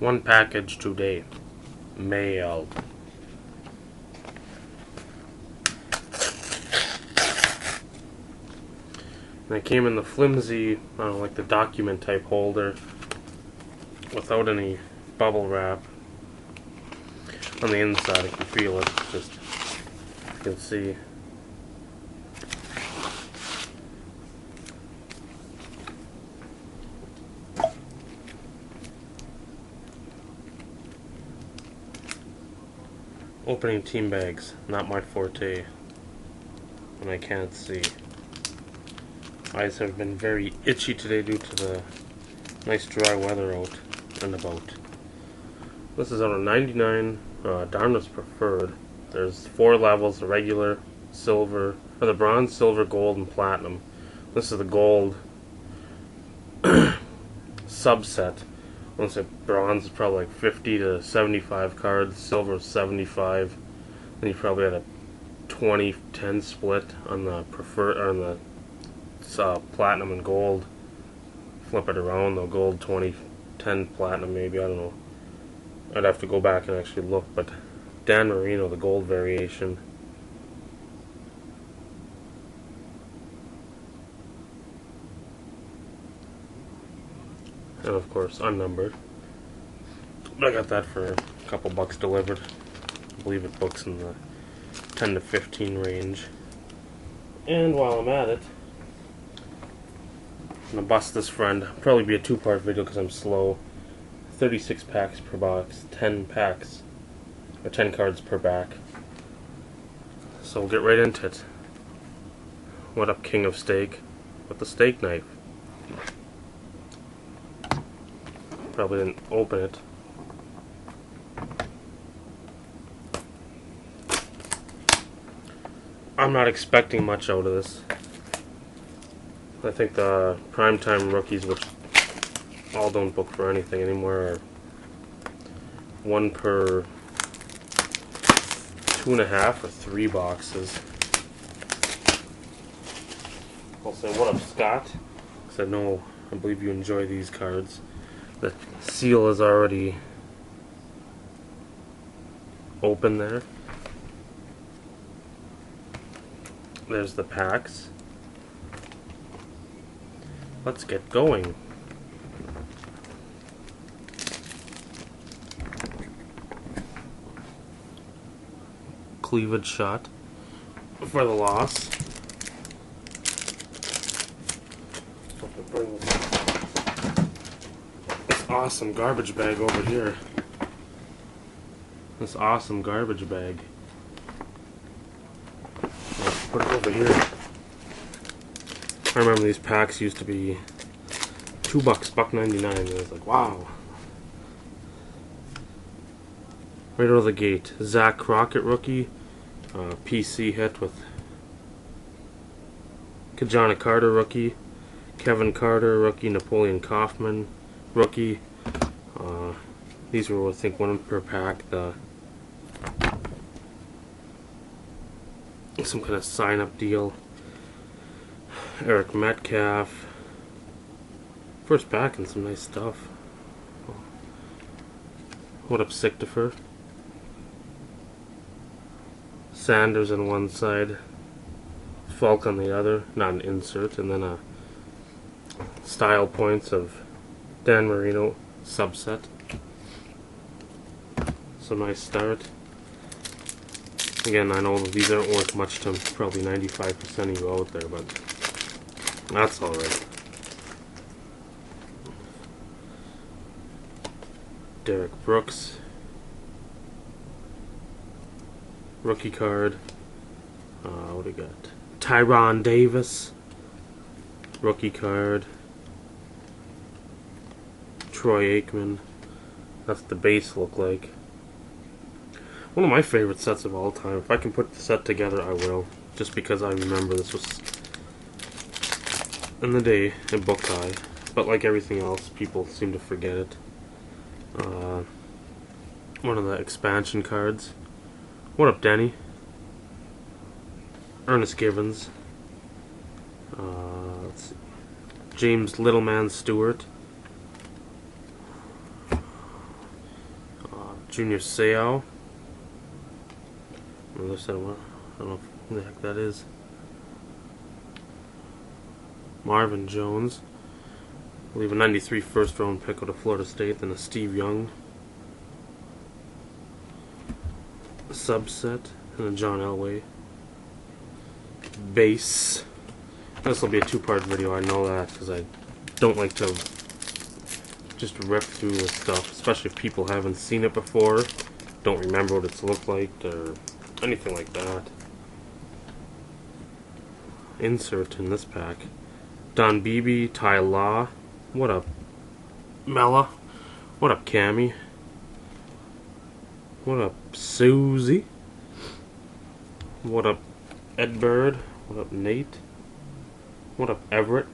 One package today. Mail. And it came in the flimsy, I don't know, like the document type holder without any bubble wrap. On the inside, you can feel it. Just, you can see. Opening team bags, not my forte, and I can't see. Eyes have been very itchy today due to the nice dry weather out and about. This is out of 99, Darnless Preferred. There's 4 levels: the regular, silver, or the bronze, silver, gold, and platinum. This is the gold subset. I want to say bronze is probably like 50 to 75 cards, silver is 75. Then you probably had a 20-10 split on the platinum and gold. Flip it around though, gold 20-10 platinum maybe, I don't know. I'd have to go back and actually look, but Dan Marino, the gold variation. And of course, unnumbered. But I got that for a couple bucks delivered. I believe it books in the 10 to 15 range. And while I'm at it, I'm gonna bust this friend. Probably be a 2-part video because I'm slow. 36 packs per box, 10 packs, or 10 cards per back. So we'll get right into it. What up, King of Steak? With the steak knife. Probably didn't open it. I'm not expecting much out of this. I think the primetime rookies, which all don't book for anything anymore, are 1 per 2.5 or 3 boxes. I'll say, what up, Scott? Because I believe you enjoy these cards. The seal is already open there. There's the packs. Let's get going. Cleavage shot for the loss. Bring this awesome garbage bag over here. This awesome garbage bag. Let's put it over here. I remember these packs used to be $2, $1.99, and I was like, wow. Right out of the gate, Zach Crockett rookie, PC hit with Kajana Carter rookie, Kevin Carter rookie, Napoleon Kaufman rookie. These were, I think, 1 per pack. Some kind of sign-up deal. Eric Metcalf. First pack and some nice stuff. What up, Sictifer? Sanders on one side, Falk on the other, not an insert, and then a style points of Dan Marino subset. So nice start. Again, I know these aren't worth much to probably 95% of you out there, but that's alright. Derek Brooks. Rookie card. What do we got? Tyron Davis. Rookie card. Troy Aikman. That's what the base look like. One of my favorite sets of all time. If I can put the set together, I will. Just because I remember this was in the day in book high. But like everything else, people seem to forget it. One of the expansion cards. What up, Danny? Ernest Givens. Let's see. James Littleman Stewart. Junior Seau. On the other side, I don't know who the heck that is. Marvin Jones. I believe a 93 first round pick out of Florida State. Then a Steve Young subset. And a John Elway base. This will be a two-part video, I know that, because I don't like to just rip through this stuff, especially if people haven't seen it before, don't remember what it's looked like, or anything like that. Insert in this pack. Don Beebe, Ty Law. What up, Mella? What up, Cammy? What up, Susie? What up, Ed Bird? What up, Nate? What up, Everett?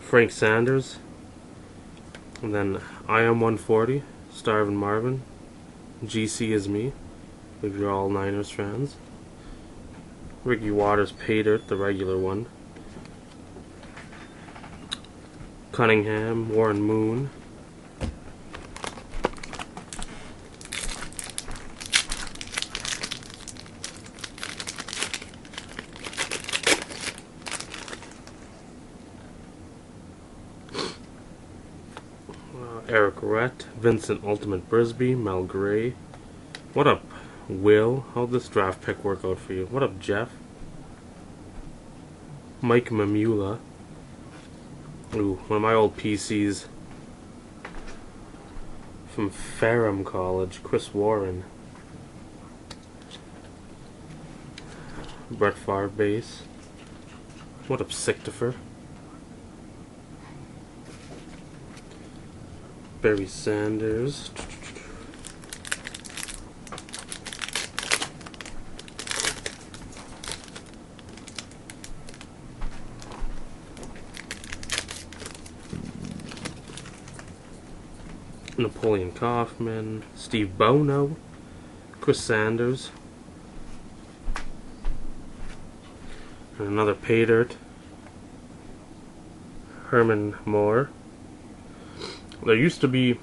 Frank Sanders. And then I Am 140, Starvin' Marvin. GC is me, if you're all Niners fans. Ricky Waters, Pay Dirt, the regular one. Cunningham, Warren Moon. Eric Rett, Vincent Ultimate Brisby, Mel Gray. What up, Will? How'd this draft pick work out for you? What up, Jeff? Mike Mamula. Ooh, one of my old PCs from Ferrum College, Chris Warren. Brett Favre base. What up, Sictifer? Barry Sanders. Napoleon Kaufman. Steve Bono. Chris Sanders. And another Pay Dirt. Herman Moore. There used to be,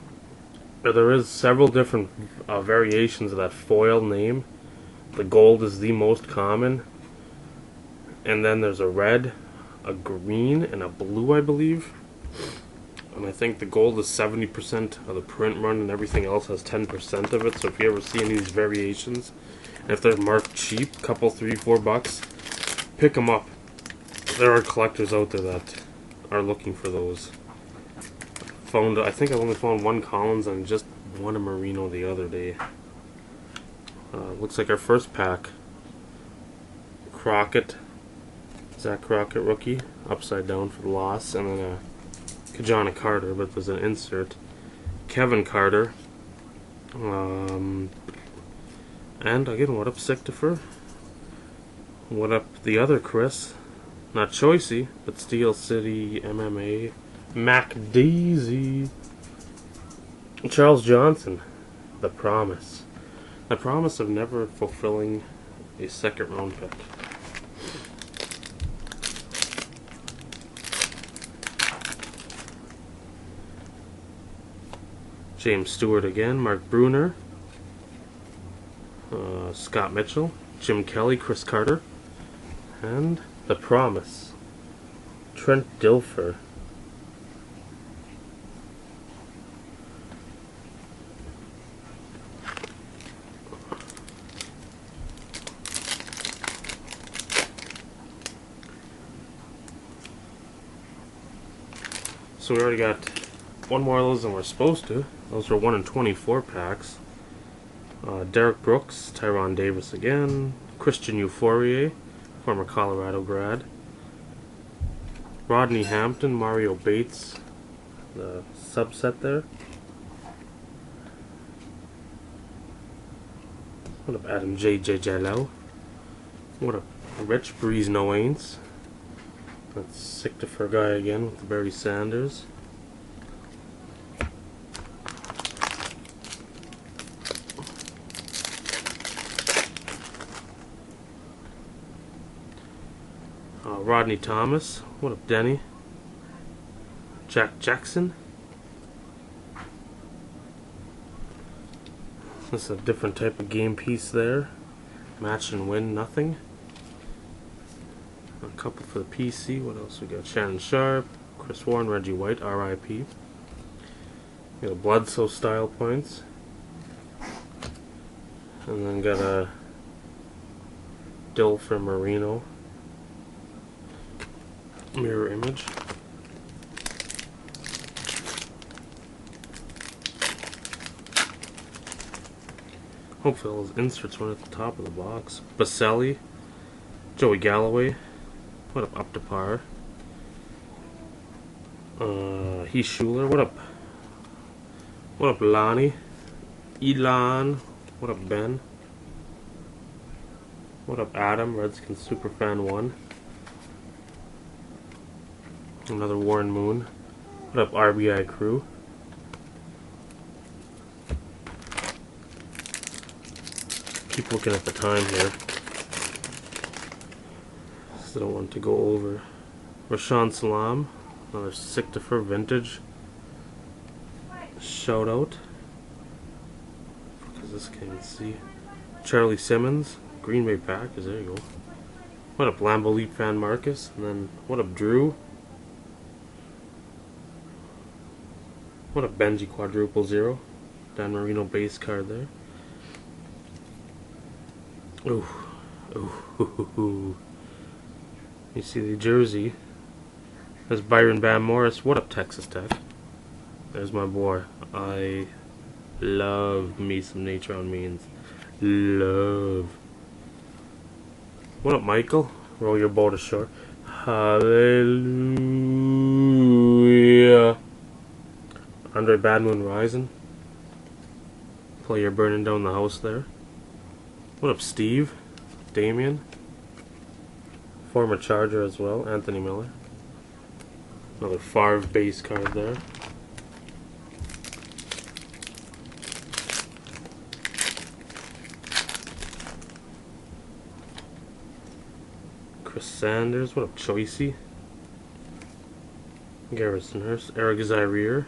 or there is several different variations of that foil name. The gold is the most common. And then there's a red, a green, and a blue, I believe. And I think the gold is 70% of the print run and everything else has 10% of it. So if you ever see any of these variations, and if they're marked cheap, couple, $3-4, pick them up. There are collectors out there that are looking for those. I think I only found one Collins and just one a Marino the other day. Looks like our first pack. Crockett, Zach Crockett rookie, upside down for the loss, and then a Kajana Carter, but there's an insert. Kevin Carter, and again, what up, Sictifer? What up, the other Chris? Not Choicey, but Steel City MMA. Mac Daisy. Charles Johnson. The promise. The promise of never fulfilling a second round pick. James Stewart again. Mark Bruner. Scott Mitchell. Jim Kelly. Chris Carter. And the promise. Trent Dilfer. So we already got one more of those than we're supposed to. Those were 1 in 24 packs. Derek Brooks, Tyron Davis again, Christian Euphoria, former Colorado grad, Rodney Hampton, Mario Bates, the subset there. What up, Adam J.J. Jallo? What up, Rich Breeze No Aints? That's Sictifer guy again with the Barry Sanders. Rodney Thomas. What up, Denny? Jack Jackson. This is a different type of game piece there. Match and win, nothing. A couple for the PC. What else we got? Shannon Sharp, Chris Warren, Reggie White, RIP. We got a Bledsoe style points. And then got a Dill for Marino. Mirror image. Hopefully those inserts went at the top of the box. Baselli, Joey Galloway. What up to par? Heath Schuler. What up? What up, Lonnie? Elon. What up, Ben? What up, Adam? Redskins Superfan 1. Another Warren Moon. What up, RBI Crew? Keep looking at the time here. Still don't want to go over. Rashawn Salam. Another Sictifer Vintage. Shout out. Because this can't see. Charlie Simmons. Green Bay Packers. There you go. What up, Lambeau Leap fan Marcus? And then what up, Drew? What up, Benji Quadruple Zero? Dan Marino base card there. Ooh. Ooh. You see the jersey. There's Byron Van Morris. What up, Texas Tech? There's my boy. I love me some Nature on Means. Love. What up, Michael? Roll your boat ashore. Hallelujah. Andre Badmoon Rising. Player burning down the house there. What up, Steve? Damien. Former Charger as well. Anthony Miller. Another Favre base card there. Chris Sanders. What up, Choicey? Garrison Hurst. Eric Zaire.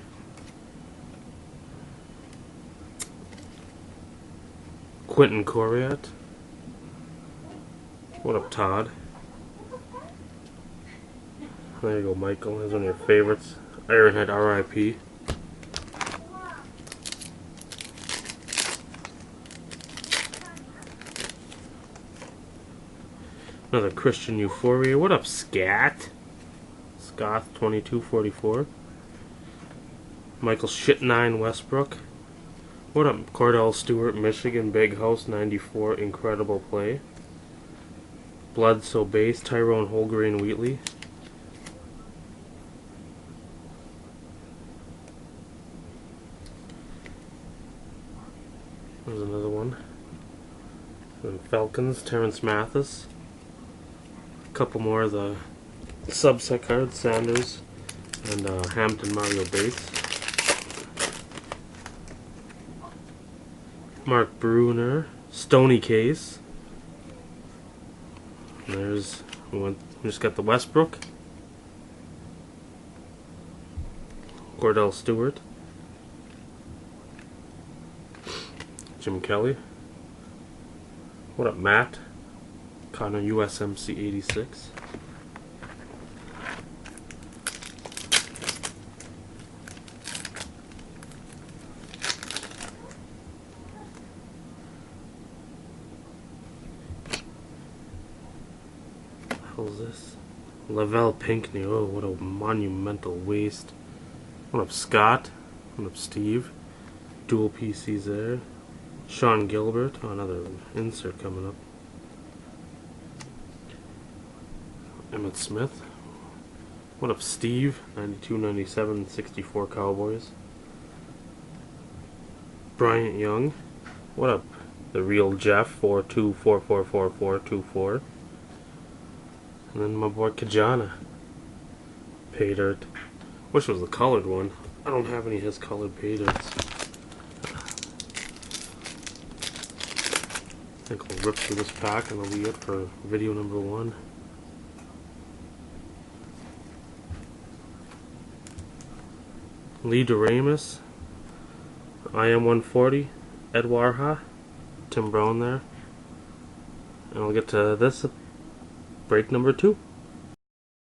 Quentin Coriat. What up, Todd? There you go, Michael. That's one of your favorites. Ironhead RIP. Another Christian Euphoria. What up, Scat? Scott 2244. Michael Shit9 Westbrook. What up, Cordell Stewart, Michigan, Big House 94, incredible play. Bledsoe base, Tyrone Holgren Wheatley. There's another one. And Falcons, Terrence Mathis. A couple more of the subset cards, Sanders and Hampton Mario Bates. Mark Bruner, Stony Case. There's we just got the Westbrook. Cordell Stewart. Jim Kelly. What up, Matt? Connor USMC 86. What is this? Lavelle Pinkney. Oh, what a monumental waste. What up, Scott? What up, Steve? Dual PCs there. Sean Gilbert. Oh, another insert coming up. Emmett Smith. What up, Steve? 92, 97, 64 Cowboys. Bryant Young. What up? The real Jeff. 42444424. And then my boy Kajana. Pay dirt. Wish it was the colored one. I don't have any of his colored pay dirts. I think I'll rip through this pack and that'll be it for video number 1. Lee DeRamus. I am 140. Edwarha, Tim Brown there. And we'll get to this break number 2.